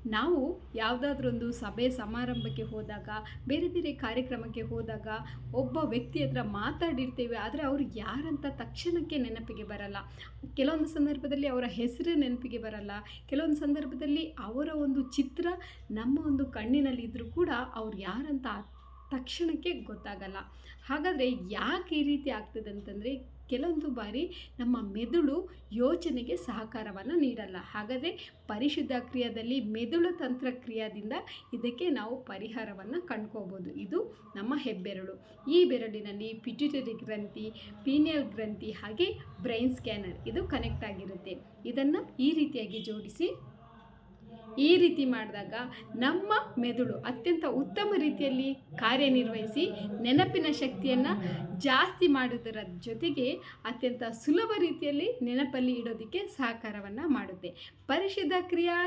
ನಾವು ಯಾವುದಾದ್ರೊಂದು ಸಭೆ ಸಮಾರಂಭಕ್ಕೆ ಹೋದಾಗ, ಬೇರೆ ಬೇರೆ ಕಾರ್ಯಕ್ರಮಕ್ಕೆ ಹೋದಾಗ ಒಬ್ಬ ವ್ಯಕ್ತಿ ಹತ್ರ ಮಾತಾಡಿರ್ತೇವೆ, ಆದರೆ ಅವರು ಯಾರಂತ ತಕ್ಷಣಕ್ಕೆ ನೆನಪಿಗೆ ಬರಲ್ಲ. ಕೆಲವೊಂದು ಸಂದರ್ಭದಲ್ಲಿ ಅವರ ಹೆಸರು ನೆನಪಿಗೆ ಬರಲ್ಲ. ಕೆಲವೊಂದು ಸಂದರ್ಭದಲ್ಲಿ ಅವರ ಒಂದು ಚಿತ್ರ ನಮ್ಮ ಒಂದು ಕಣ್ಣಿನಲ್ಲಿದ್ದರೂ ಕೂಡ ಅವ್ರು ಯಾರಂತ ತಕ್ಷಣಕ್ಕೆ ಗೊತ್ತಾಗಲ್ಲ. ಹಾಗಾದರೆ ಯಾಕೆ ಈ ರೀತಿ ಆಗ್ತದೆ ಅಂತಂದರೆ, ಕೆಲವೊಂದು ಬಾರಿ ನಮ್ಮ ಮೆದುಳು ಯೋಚನೆಗೆ ಸಹಕಾರವನ್ನು ನೀಡಲ್ಲ. ಹಾಗಾದರೆ ಪರಿಶುದ್ಧ ಕ್ರಿಯಾದಲ್ಲಿ ಮೆದುಳು ತಂತ್ರಕ್ರಿಯಾದಿಂದ ಇದಕ್ಕೆ ನಾವು ಪರಿಹಾರವನ್ನು ಕಂಡ್ಕೋಬೋದು. ಇದು ನಮ್ಮ ಹೆಬ್ಬೆರಳು. ಈ ಬೆರಳಿನಲ್ಲಿ ಪಿಟ್ಯೂಟರಿ ಗ್ರಂಥಿ, ಪೀನಿಯಲ್ ಗ್ರಂಥಿ ಹಾಗೆ ಬ್ರೈನ್ ಸ್ಕ್ಯಾನರ್ ಇದು ಕನೆಕ್ಟ್ ಆಗಿರುತ್ತೆ. ಇದನ್ನು ಈ ರೀತಿಯಾಗಿ ಜೋಡಿಸಿ ಈ ರೀತಿ ಮಾಡಿದಾಗ ನಮ್ಮ ಮೆದುಳು ಅತ್ಯಂತ ಉತ್ತಮ ರೀತಿಯಲ್ಲಿ ಕಾರ್ಯನಿರ್ವಹಿಸಿ ನೆನಪಿನ ಶಕ್ತಿಯನ್ನು ಜಾಸ್ತಿ ಮಾಡುವುದರ ಜೊತೆಗೆ ಅತ್ಯಂತ ಸುಲಭ ರೀತಿಯಲ್ಲಿ ನೆನಪಲ್ಲಿ ಇಡೋದಕ್ಕೆ ಸಹಕಾರವನ್ನು ಮಾಡುತ್ತೆ. ಪರಿಶುದ್ಧ ಕ್ರಿಯಾ